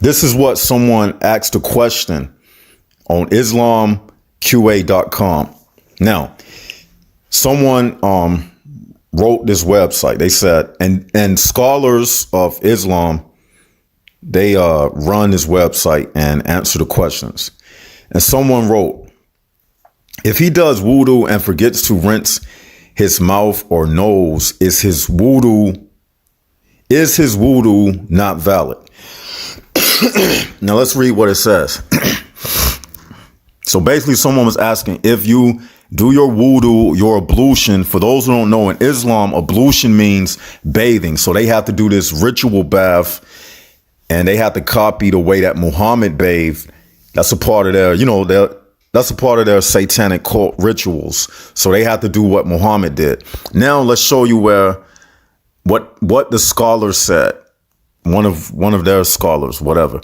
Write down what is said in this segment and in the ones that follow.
This is what someone asked a question on IslamQA.com. Now, someone wrote this website. They said, and scholars of Islam, they run this website and answer the questions. And someone wrote, if he does wudu and forgets to rinse his mouth or nose, is his wudu not valid? Now let's read what it says. So basically someone was asking, if you do your wudu, your ablution, for those who don't know, in Islam, ablution means bathing. So they have to do this ritual bath and they have to copy the way that Mohammed bathed. That's a part of their, that's a part of their satanic cult rituals. So they have to do what Mohammed did. Now let's show you what the scholar said. One of their scholars, whatever.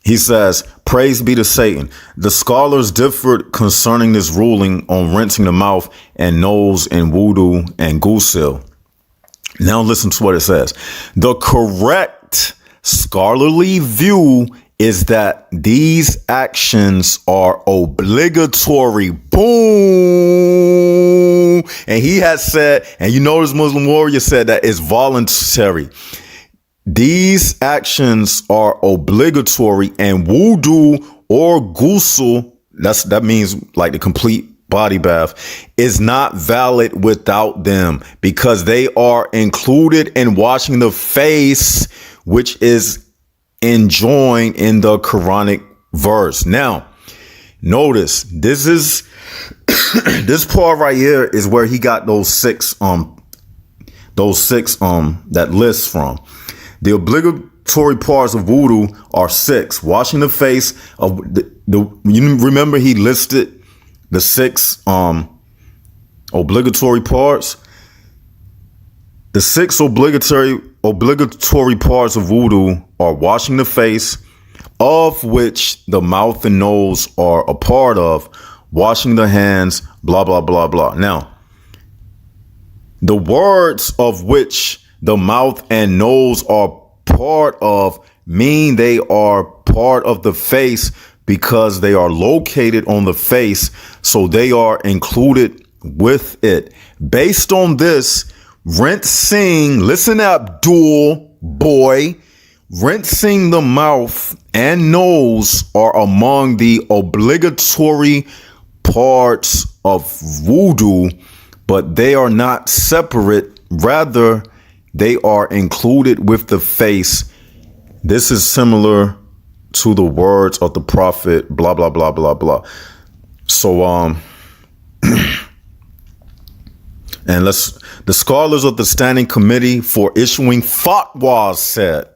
He says, praise be to Satan. The scholars differed concerning this ruling on rinsing the mouth and nose in wudu and ghusl. Now listen to what it says. The correct scholarly view is that these actions are obligatory. Boom. And he has said, and you notice Muslim Warrior said that it's voluntary. These actions are obligatory, and wudu or ghusl, that means like the complete body bath, is not valid without them, because they are included in washing the face, which is enjoined in the Quranic verse. Now, notice this is this part right here is where he got those six that list from. The obligatory parts of wudu are 6. Washing the face of you remember he listed the 6 obligatory parts. The 6 obligatory parts of wudu are washing the face, of which the mouth and nose are a part of, washing the hands, blah, blah, blah, blah. Now, the words of which the mouth and nose are part of mean they are part of the face because they are located on the face, so they are included with it. Based on this, rinsing, listen Abdul boy, rinsing the mouth and nose are among the obligatory parts of wudu, but they are not separate. Rather, they are included with the face. This is similar to the words of the prophet, blah, blah, blah, blah, blah. So, and the scholars of the Standing Committee for Issuing Fatwas said,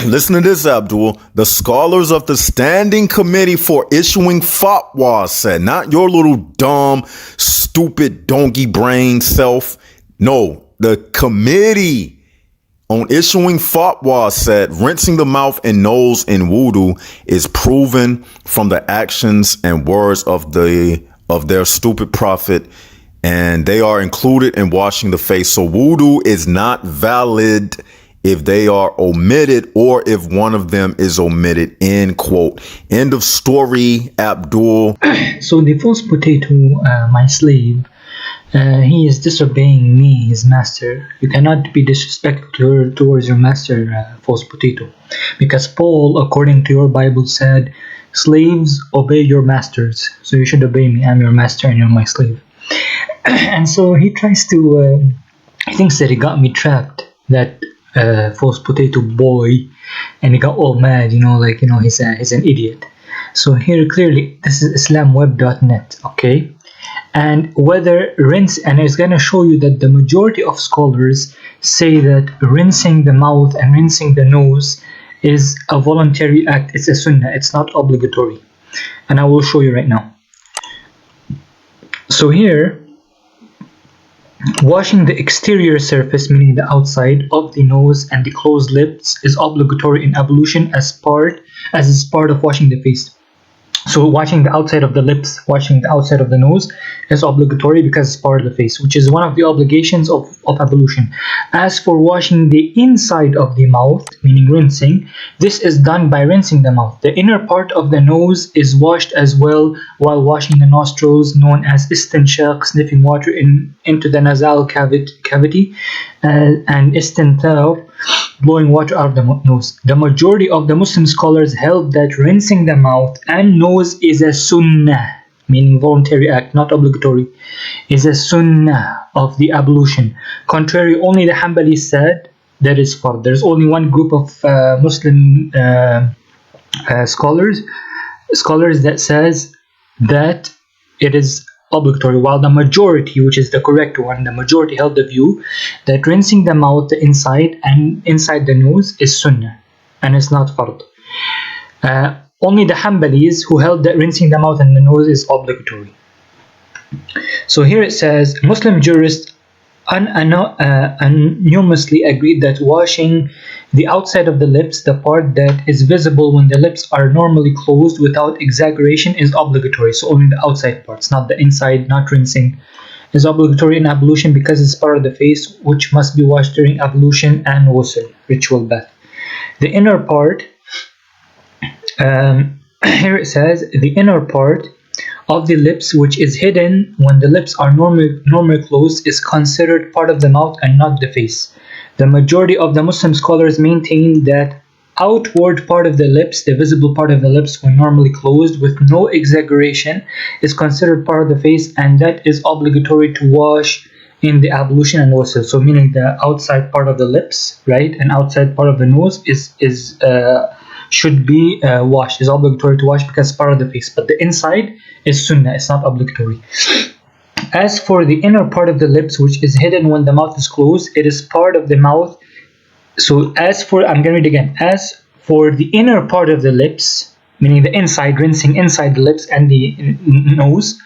listen to this, Abdul. The scholars of the Standing Committee for Issuing Fatwas said, not your little dumb, stupid, donkey brain self. No, the committee on issuing fatwa said rinsing the mouth and nose in wudu is proven from the actions and words of their stupid prophet, and they are included in washing the face. So wudu is not valid if they are omitted or if one of them is omitted, end quote. End of story, Abdul. So the false potato, my slave, he is disobeying me, his master. You cannot be disrespectful towards your master, false potato. Because Paul, according to your Bible, said, slaves, obey your masters. So you should obey me. I'm your master and you're my slave. And so he tries to, he thinks that he got me trapped, that false potato boy, and he got all mad, he's an idiot. So here clearly, this is islamweb.net, okay? And whether rinse, and it's going to show you that the majority of scholars say that rinsing the mouth and rinsing the nose is a voluntary act. It's a sunnah. It's not obligatory. And I will show you right now. So here, washing the exterior surface, meaning the outside of the nose and the closed lips, is obligatory in ablution as is part of washing the face. So washing the outside of the lips, washing the outside of the nose is obligatory because it's part of the face, which is one of the obligations of ablution. As for washing the inside of the mouth, meaning rinsing, this is done by rinsing the mouth. The inner part of the nose is washed as well while washing the nostrils, known as istinshaq, sniffing water into the nasal cavity, and istinthar, blowing water out of the nose. The majority of the Muslim scholars held that rinsing the mouth and nose is a sunnah, meaning voluntary act, not obligatory, is a sunnah of the ablution. Contrary, only the Hanbalis said that is fard. There's only one group of Muslim scholars that says that it is obligatory, while the majority, which is the correct one, the majority held the view that rinsing the mouth, the inside and inside the nose, is sunnah and it's not fard. Only the Hanbalis who held that rinsing the mouth and the nose is obligatory. So here it says, Muslim jurists unanimously agreed that washing the outside of the lips, the part that is visible when the lips are normally closed without exaggeration, is obligatory. So only the outside parts, not the inside, not rinsing, is obligatory in ablution because it's part of the face, which must be washed during ablution and ghusl, ritual bath. The inner part, here it says, the inner part of the lips, which is hidden when the lips are normally closed, is considered part of the mouth and not the face. The majority of the Muslim scholars maintain that outward part of the lips, the visible part of the lips when normally closed with no exaggeration, is considered part of the face, and that is obligatory to wash in the ablution and ghusl. So meaning the outside part of the lips, right, and outside part of the nose should be washed, is obligatory to wash because it's part of the face, but the inside is sunnah, it's not obligatory. As for the inner part of the lips, which is hidden when the mouth is closed, it is part of the mouth. So I'm going to read again. As for the inner part of the lips, meaning the inside, rinsing inside the lips and the nose,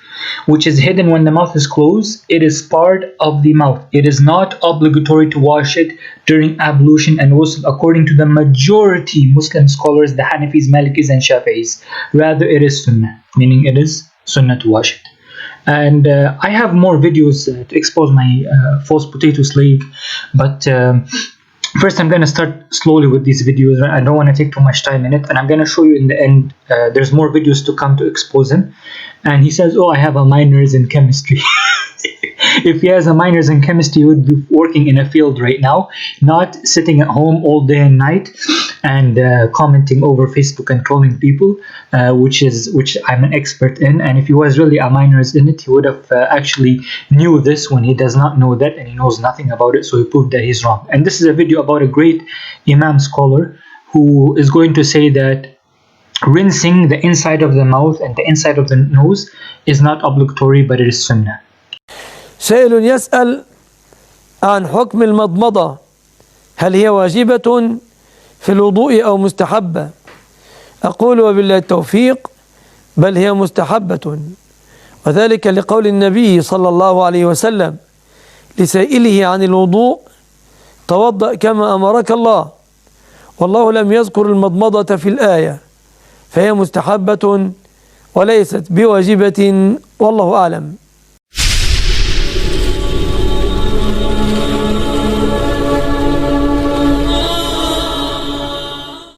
which is hidden when the mouth is closed, it is part of the mouth. It is not obligatory to wash it during ablution and ghusl, according to the majority Muslim scholars, the Hanafis, Malikis, and Shafi'is. Rather, it is sunnah, meaning it is sunnah to wash it. And I have more videos to expose my false potato slave, but first I'm going to start slowly with these videos. I don't want to take too much time in it, and I'm going to show you in the end. There's more videos to come to expose him. And he says, oh, I have a minors in chemistry. If he has a minors in chemistry, he would be working in a field right now, not sitting at home all day and night and commenting over Facebook and trolling people, which I'm an expert in. And if he was really a minors in it, he would have actually knew this when he does not know that, and he knows nothing about it, so he proved that he's wrong. And this is a video about a great Imaam scholar who is going to say that rinsing the inside of the mouth and the inside of the nose is not obligatory, but it is sunnah. سائل يسأل عن حكم المضمضة، هل هي واجبة في الوضوء أو مستحبة؟ أقول وبالله التوفيق، بل هي مستحبة، وذلك لقول النبي صلى الله عليه وسلم لسائله عن الوضوء: توضأ كما أمرك الله، والله لم يذكر المضمضة في الآية، فهي مستحبة وليست بواجبة، والله أعلم.